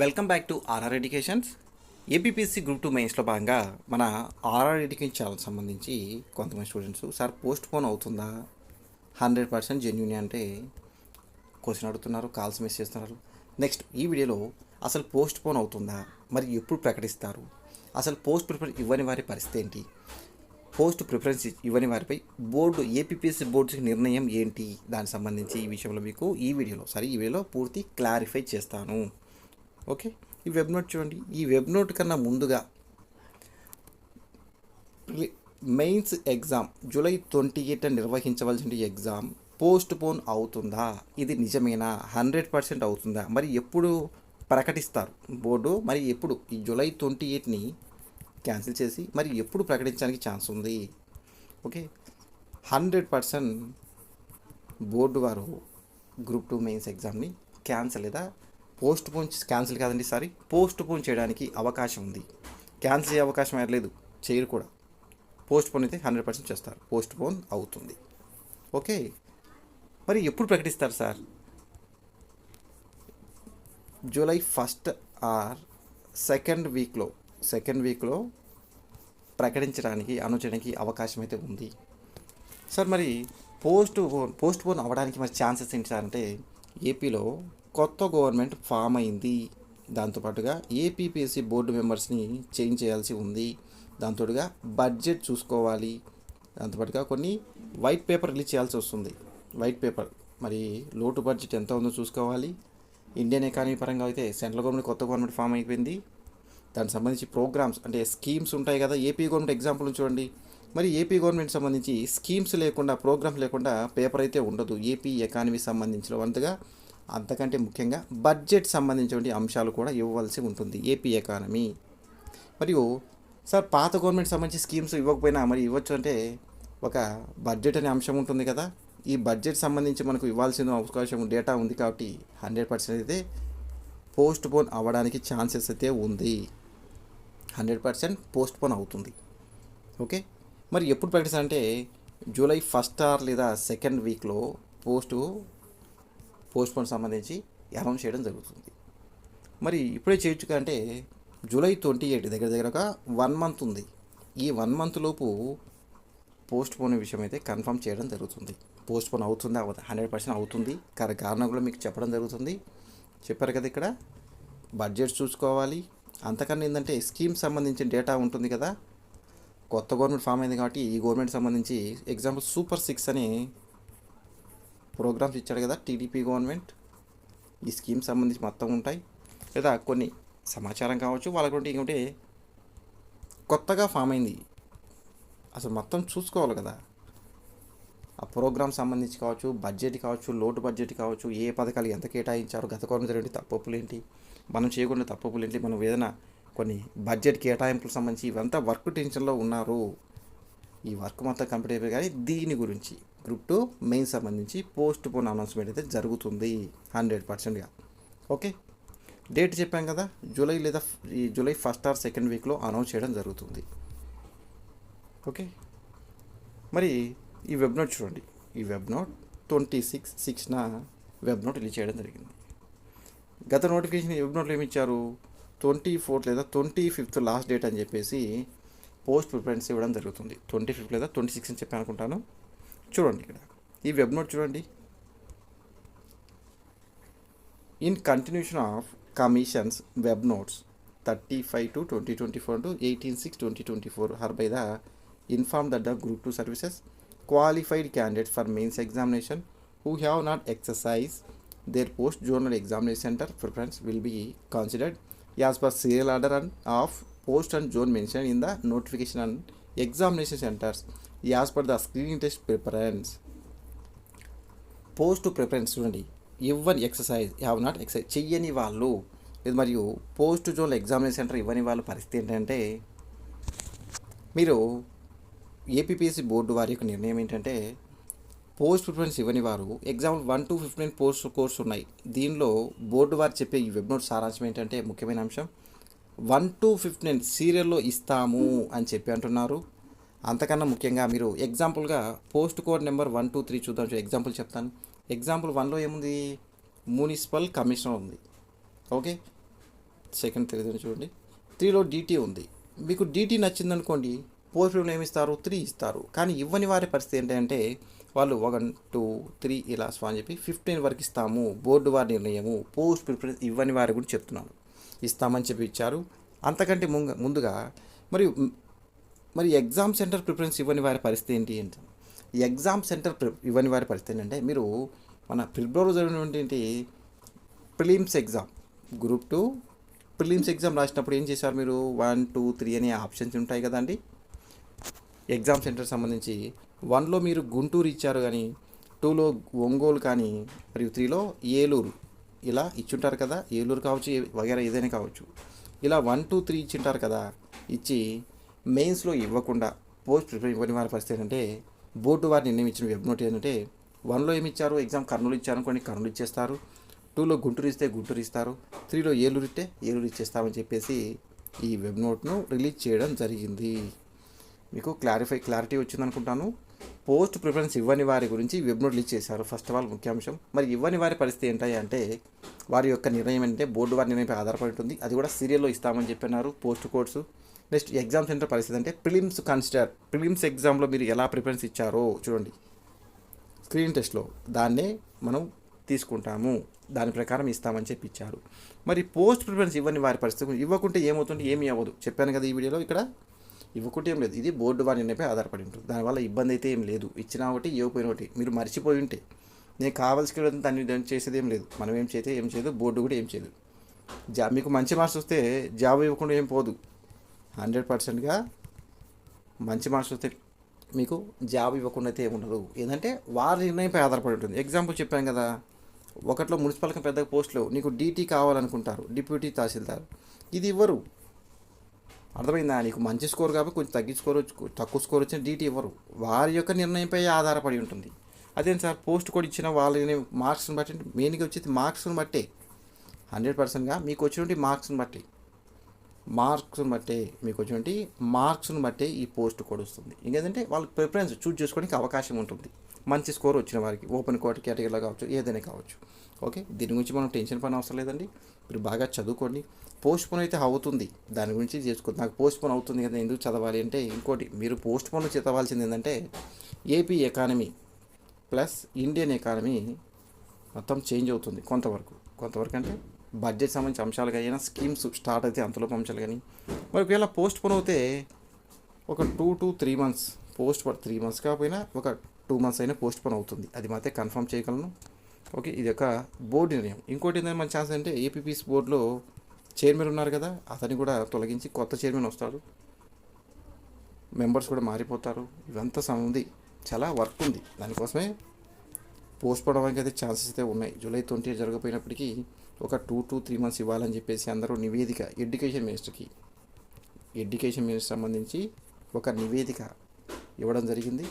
Welcome back to RR educations. APPSC group 2 మెయిన్స్లో భాగంగా మన ఆర్ఆర్ ఎడ్యుకేషన్ ఛానల్ సంబంధించి కొంతమంది స్టూడెంట్స్ సార్ పోస్ట్ పోన్ అవుతుందా, 100% జెన్యూన్ అంటే క్వశ్చన్ అడుగుతున్నారు, కాల్స్ మిస్ చేస్తున్నారు. నెక్స్ట్ ఈ వీడియోలో అసలు పోస్ట్ పోన్ అవుతుందా, మరి ఎప్పుడు ప్రకటిస్తారు, అసలు పోస్ట్ ప్రిఫరెన్స్ ఇవ్వని వారి పరిస్థితి ఏంటి, పోస్ట్ ప్రిఫరెన్స్ ఇవ్వని వారిపై బోర్డు ఏపీపీఎస్సీ బోర్డు నిర్ణయం ఏంటి, దానికి సంబంధించి ఈ విషయంలో మీకు ఈ వీడియోలో పూర్తి క్లారిఫై చేస్తాను. ఓకే, ఈ వెబ్ నోట్ చూడండి. ఈ వెబ్ నోట్ కన్నా ముందుగా మెయిన్స్ ఎగ్జామ్ జూలై 28 నిర్వహించవలసిన ఎగ్జామ్ పోస్ట్ పోన్ అవుతుందా, ఇది నిజమేనా, 100% అవుతుందా, మరి ఎప్పుడు ప్రకటిస్తారు బోర్డు, మరి ఎప్పుడు ఈ జూలై 28ని క్యాన్సిల్ చేసి మరి ఎప్పుడు ప్రకటించడానికి ఛాన్స్ ఉంది? ఓకే, 100% బోర్డు వారు గ్రూప్ 2 మెయిన్స్ ఎగ్జామ్ని క్యాన్సిల్ లేదా పోస్ట్ పోన్, క్యాన్సిల్ కాదండి సారీ, పోస్ట్ పోన్ చేయడానికి అవకాశం ఉంది. క్యాన్సిల్ అయ్యే అవకాశం లేదు, చేయరు కూడా. పోస్ట్ పోన్ అయితే 100% చేస్తారు, పోస్ట్ పోన్ అవుతుంది. ఓకే, మరి ఎప్పుడు ప్రకటిస్తారు సార్? జూలై 1 ఆర్ సెకండ్ వీక్లో ప్రకటించడానికి అనౌన్స్ చేయడానికి అవకాశం అయితే ఉంది సార్. మరి పోస్ట్ పోన్ అవ్వడానికి మరి ఛాన్సెస్ ఏంటి సార్ అంటే, ఏపీలో కొత్త గవర్నమెంట్ ఫామ్ అయింది, దాంతోపాటుగా ఏపీపీఎస్సీ బోర్డు మెంబర్స్ని చేంజ్ చేయాల్సి ఉంది, దాంతోపాటుగా బడ్జెట్ చూసుకోవాలి, దాంతోపాటుగా కొన్ని వైట్ పేపర్ రిలీజ్ చేయాల్సి వస్తుంది. వైట్ పేపర్ మరి లోటు బడ్జెట్ ఎంత ఉందో చూసుకోవాలి. ఇండియన్ ఎకానమీ పరంగా అయితే సెంట్రల్ గవర్నమెంట్ కొత్త గవర్నమెంట్ ఫామ్ అయిపోయింది, దానికి సంబంధించి ప్రోగ్రామ్స్ అంటే స్కీమ్స్ ఉంటాయి కదా. ఏపీ గవర్నమెంట్ ఎగ్జాంపుల్ చూడండి, మరి ఏపీ గవర్నమెంట్ సంబంధించి స్కీమ్స్ లేకుండా, ప్రోగ్రామ్స్ లేకుండా పేపర్ అయితే ఉండదు ఏపీ ఎకానమీ సంబంధించిన అంతకంటే ముఖ్యంగా బడ్జెట్ సంబంధించిన అంశాలు కూడా ఇవ్వవలసి ఉంటుంది ఏపీ ఎకానమీ. మరియు సార్ పాత గవర్నమెంట్ సంబంధించి స్కీమ్స్ ఇవ్వకపోయినా మరి ఇవ్వచ్చు అంటే ఒక బడ్జెట్ అనే అంశం ఉంటుంది కదా. ఈ బడ్జెట్ సంబంధించి మనకు ఇవ్వాల్సిన అవకాశం డేటా ఉంది కాబట్టి 100% అయితే పోస్ట్ పోన్ అవ్వడానికి ఛాన్సెస్ అయితే ఉంది, 100% పోస్ట్ పోన్ అవుతుంది. ఓకే, మరి ఎప్పుడు ప్రకటిస్తారంటే జూలై 1 ఆర్ లేదా సెకండ్ వీక్లో పోస్ట్ పోన్ సంబంధించి అనౌన్స్ చేయడం జరుగుతుంది. మరి ఇప్పుడే చేయొచ్చు అంటే జూలై 28 దగ్గర ఒక 1 మంత్ ఉంది. ఈ 1 మంత్ లోపు పోస్ట్ పోన్ విషయం అయితే కన్ఫర్మ్ చేయడం జరుగుతుంది. పోస్ట్ పోన్ అవుతుందా, 100% అవుతుంది. కారణం కూడా మీకు చెప్పడం జరుగుతుంది. చెప్పారు కదా, ఇక్కడ బడ్జెట్ చూసుకోవాలి. అంతకన్నా ఏంటంటే స్కీమ్ సంబంధించిన డేటా ఉంటుంది కదా. కొత్త గవర్నమెంట్ ఫామ్ అయింది కాబట్టి ఈ గవర్నమెంట్ సంబంధించి ఎగ్జాంపుల్ సూపర్ 6 అని ప్రోగ్రామ్స్ ఇచ్చాడు కదా టీడీపీ గవర్నమెంట్. ఈ స్కీమ్ సంబంధించి మొత్తం ఉంటాయి, లేదా కొన్ని సమాచారం కావచ్చు వాళ్ళకి. ఇంకొకటి కొత్తగా ఫామ్ అయింది, అసలు మొత్తం చూసుకోవాలి కదా. ఆ ప్రోగ్రామ్ సంబంధించి కావచ్చు, బడ్జెట్ కావచ్చు, లోటు బడ్జెట్ కావచ్చు, ఏ పథకాలు ఎంత కేటాయించారు, గత గవర్నమెంట్ ఏంటి, తప్పులు ఏంటి, మనం చేయకుండా తప్పులు ఏంటి, మనం ఏదైనా కొన్ని బడ్జెట్ కేటాయింపులకు సంబంధించి ఇవంతా వర్క్ టెన్షన్లో ఉన్నారు. ఈ వర్క్ మొత్తం కంప్లీట్ అయిపోయి, కానీ దీని గురించి గ్రూప్ 2 మెయిన్ సంబంధించి పోస్ట్ పోన్ అనౌన్స్మెంట్ అయితే జరుగుతుంది 100%గా. ఓకే, డేట్ చెప్పాం కదా, జూలై 1 ఆర్ సెకండ్ వీక్లో అనౌన్స్ చేయడం జరుగుతుంది. ఓకే, మరి ఈ వెబ్ నోట్ చూడండి. ఈ వెబ్ నోట్ 26/6న వెబ్ నోట్ రిలీజ్ చేయడం జరిగింది. గత నోటిఫికేషన్ వెబ్ నోట్లో ఏమి ఇచ్చారు, 24 లేదా 25 లాస్ట్ డేట్ అని చెప్పేసి పోస్ట్ ప్రిఫరెన్స్ ఇవ్వడం జరుగుతుంది. 25 లేదా 26 అని చెప్పి అనుకుంటాను. చూడండి ఇక్కడ ఈ వెబ్ నోట్ చూడండి. In continuation of commissions web notes 35/2024 to 18/6/2024 hereby the informed that the group 2 services qualified candidates for mains examination who have not exercised their post journal examination center preference will be considered as per serial order and of post and zone mentioned in the notification and examination centers as per the screening test preference. Post preference చూడండి, ఇవ్వని exercise have not exercise చెయ్యని వాళ్ళు, ఇది మరియు post zone examination centre ఇవ్వని వాళ్ళ పరిస్థితి ఏంటంటే, మీరు ఏపీపీఎస్సీ బోర్డు వారి యొక్క నిర్ణయం ఏంటంటే, పోస్ట్ ప్రిఫరెన్స్ ఇవ్వని వారు ఎగ్జాంపుల్ 1 to 15 పోస్ట్ కోర్స్ ఉన్నాయి. దీనిలో బోర్డు వారు చెప్పే ఈ వెబ్ నోట్ సారాంశం ఏంటంటే, ముఖ్యమైన అంశం 1 to 15 సీరియల్లో ఇస్తాము అని చెప్పి అంటున్నారు. అంతకన్నా ముఖ్యంగా మీరు ఎగ్జాంపుల్గా పోస్ట్ కోడ్ నెంబర్ 1, 2, 3 చూద్దాం. ఎగ్జాంపుల్ చెప్తాను. ఎగ్జాంపుల్ 1లో ఏముంది, మున్సిపల్ కమిషనర్ ఉంది. ఓకే, సెకండ్ తెలియదు చూడండి. 3లో DT ఉంది. మీకు DT నచ్చిందనుకోండి, పోస్ట్ ప్రిఫరెన్స్ ఏమి ఇస్తారు, 3 ఇస్తారు. కానీ ఇవ్వని వారి పరిస్థితి ఏంటంటే వాళ్ళు 1, 2, 3 ఇలా అని చెప్పి 15 వరకు ఇస్తాము, బోర్డు వారి నిర్ణయము. పోస్ట్ ప్రిఫరెన్స్ ఇవ్వని వారి గురించి చెప్తున్నాను, ఇస్తామని చెప్పి ఇచ్చారు. అంతకంటే ముందుగా మరి ఎగ్జామ్ సెంటర్ ప్రిఫరెన్స్ ఇవ్వని వారి పరిస్థితి ఏంటి ఎగ్జామ్ సెంటర్ ఇవ్వని వారి పరిస్థితి ఏంటంటే, మీరు మన ఫిబ్రవరిలో జరిగినటువంటి prelims exam, group 2 prelims exam రాసినప్పుడు ఏం చేశారు మీరు, 1, 2, 3 అనే ఆప్షన్స్ ఉంటాయి కదండి ఎగ్జామ్ సెంటర్ సంబంధించి. 1లో మీరు గుంటూరు ఇచ్చారు, కానీ 2లో ఒంగోలు, కానీ మరియు 3లో ఏలూరు ఇలా ఇచ్చుంటారు కదా. ఏలూరు కావచ్చు, వగేరా ఏదైనా కావచ్చు. ఇలా 1, 2, 3 ఇచ్చింటారు కదా. ఇచ్చి మెయిన్స్లో ఇవ్వకుండా పోస్ట్ ప్రిఫరెన్స్ ఇవ్వని వారి పరిస్థితి ఏంటంటే, బోర్డు వారి నిర్ణయం ఇచ్చిన వెబ్ నోట్ ఏంటంటే, 1లో ఏమి ఇచ్చారు, ఎగ్జామ్ కర్నూలు ఇచ్చారు అనుకోండి, కర్నూలు ఇచ్చేస్తారు. 2లో గుంటూరు ఇస్తే గుంటూరు ఇస్తారు. 3లో ఏలూరు ఇస్తే ఏలూరు ఇచ్చేస్తామని చెప్పేసి ఈ వెబ్ నోట్ను రిలీజ్ చేయడం జరిగింది. మీకు క్లారిటీ వచ్చింది అనుకుంటాను. పోస్ట్ ప్రిఫరెన్స్ ఇవ్వని వారి గురించి వెబ్ నోట్ రిలీజ్ చేశారు. ఫస్ట్ ఆఫ్ ఆల్ ముఖ్యాంశం. మరి ఇవ్వని వారి పరిస్థితి ఏంటి అంటే, వారి యొక్క నిర్ణయం అంటే బోర్డు వారి నిర్ణయంపై ఆధారపడి ఉంటుంది. అది కూడా సీరియల్లో ఇస్తామని చెప్పినారు post codes. Next exam centre పరిస్థితి అంటే ప్రిలిమ్స్ ఎగ్జామ్లో మీరు ఎలా ప్రిఫరెన్స్ ఇచ్చారో చూడండి, స్క్రీన్ టెస్ట్లో దాన్నే మనం తీసుకుంటాము, దాని ప్రకారం ఇస్తామని చెప్పి ఇచ్చారు. మరి పోస్ట్ ప్రిఫరెన్స్ ఇవ్వని వారి పరిస్థితి, ఇవ్వకుంటే ఏమవుతుంది, ఏమీ అవ్వదు. చెప్పాను కదా ఈ వీడియోలో. ఇక్కడ ఇవ్వకుంటే ఏం లేదు, ఇది బోర్డు వారి నిర్ణయంపై ఆధారపడి ఉంటుంది. దానివల్ల ఇబ్బంది అయితే ఏం లేదు. ఇచ్చినా ఒకటి, ఇవ్వకపోయిన ఒకటి. మీరు మర్చిపోయి ఉంటే నేను కావాల్సిన దాన్ని చేసేది ఏం లేదు. మనం ఏం చేయదు, బోర్డు కూడా ఏం చేయదు. మీకు మంచి మార్క్స్ వస్తే జాబ్ ఇవ్వకుండా ఏం పోదు. 100%గా మంచి మార్క్స్ వస్తే మీకు జాబ్ ఇవ్వకుండా అయితే ఏముండదు. ఏంటంటే వారి నిర్ణయంపై ఆధారపడి ఉంటుంది. ఎగ్జాంపుల్ చెప్పాను కదా, ఒకటిలో మున్సిపల్ పెద్ద పోస్టులో నీకు DT కావాలనుకుంటారు, డిప్యూటీ తహసీల్దార్. ఇది ఇవ్వరు. అర్థమైందా? నీకు మంచి స్కోర్ కాబట్టి కొంచెం తక్కువ స్కోర్ వచ్చిన DT ఇవ్వరు. వారి యొక్క నిర్ణయంపై ఆధారపడి ఉంటుంది. అదేం సార్, పోస్ట్ కూడా ఇచ్చిన వాళ్ళని మార్క్స్ని బట్టి, మెయిన్గా వచ్చేది మార్క్స్ని బట్టే. 100%గా మీకు వచ్చినటువంటి మార్క్స్ని బట్టే ఈ పోస్ట్ కూడా వస్తుంది. ఇంకేంటంటే వాళ్ళకి ప్రిఫరెన్స్ చూజ్ చేసుకోవడానికి అవకాశం ఉంటుంది. మంచి స్కోర్ వచ్చిన వారికి ఓపెన్ కేటగిరీలో కావచ్చు, ఏదైనా కావచ్చు. ఓకే, దీని గురించి మనం టెన్షన్ పని అవసరం లేదండి. మీరు బాగా చదువుకోండి. పోస్ట్ పోన్ అయితే అవుతుంది, దాని గురించి చేసుకోండి. నాకు పోస్ట్ పోన్ అవుతుంది కదా, ఎందుకు చదవాలి అంటే, ఇంకోటి మీరు పోస్ట్ పోన్ చదవాల్సింది ఏంటంటే, AP economy plus Indian economy మొత్తం చేంజ్ అవుతుంది కొంతవరకు అంటే బడ్జెట్ సంబంధించిన అంశాలు కానీ, స్కీమ్స్ స్టార్ట్ అయితే అంతలోపు అంశాలు కానీ. మరి ఒకవేళ పోస్ట్ పోన్ అవుతే ఒక 2 to 3 months, 3 months కాకపోయినా ఒక 2 months అయినా పోస్ట్ పోన్ అవుతుంది. అది మాత్రం కన్ఫర్మ్ చేయగలను. ఓకే, ఇది ఒక బోర్డు నిర్ణయం. ఇంకోటి ఏంటంటే మన ఛాన్స్ అంటే, ఏపీపీఎస్ బోర్డులో చైర్మన్ ఉన్నారు కదా, అతన్ని కూడా తొలగించి కొత్త చైర్మన్ వస్తాడు, మెంబర్స్ కూడా మారిపోతారు. ఇదంతా ఉంది, చాలా వర్క్ ఉంది. దానికోసమే పోస్ట్ పోన్ అవ్వడానికి అయితే ఛాన్సెస్ అయితే ఉన్నాయి. జూలై 20 జరగపోయినప్పటికీ ఒక 2 to 3 months ఇవ్వాలని చెప్పేసి అందరూ నివేదిక ఎడ్యుకేషన్ మినిస్టర్ సంబంధించి ఒక నివేదిక ఇవ్వడం జరిగింది.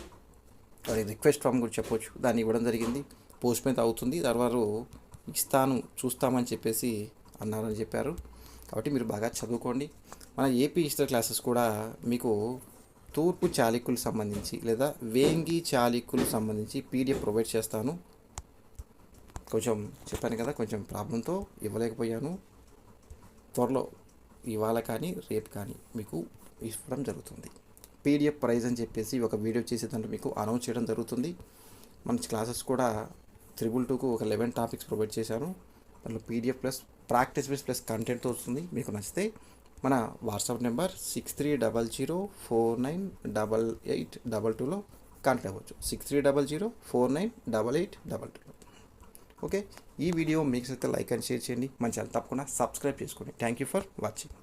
అది రిక్వెస్ట్ ఫామ్ కూడా చెప్పొచ్చు, దాన్ని ఇవ్వడం జరిగింది. పోస్ట్ పోన్ అవుతుంది, తర్వాత చూస్తామని చెప్పేసి అన్నారని చెప్పారు. కాబట్టి మీరు బాగా చదువుకోండి. మన ఏపీ హిస్టరీ క్లాసెస్ కూడా మీకు తూర్పు చాళుక్యులకు సంబంధించి లేదా వేంగి చాళుక్యులకు సంబంధించి PDF ప్రొవైడ్ చేస్తాను. కొంచెం చెప్పాను కదా, కొంచెం ప్రాబ్లంతో ఇవ్వలేకపోయాను. త్వరలో ఇవాళ కానీ రేపు కానీ మీకు ఇవ్వడం జరుగుతుంది. PDF ప్రైజ్ అని చెప్పేసి ఒక వీడియో చేసేదంటే మీకు అనౌన్స్ చేయడం జరుగుతుంది. మన క్లాసెస్ కూడా 222కు ఒక 11 టాపిక్స్ ప్రొవైడ్ చేశాను. దాంట్లో PDF plus practice base plus కంటెంట్తో వస్తుంది. మీకు నచ్చితే మన వాట్సాప్ నెంబర్ 6300498822లో కాంటాక్ట్ అవ్వచ్చు. 6300498822. ఓకే, ఈ వీడియో మీకు అయితే లైక్ అండ్ షేర్ చేయండి. మన ఛానల్ తప్పకుండా సబ్స్క్రైబ్ చేసుకోండి. Thank you for watching.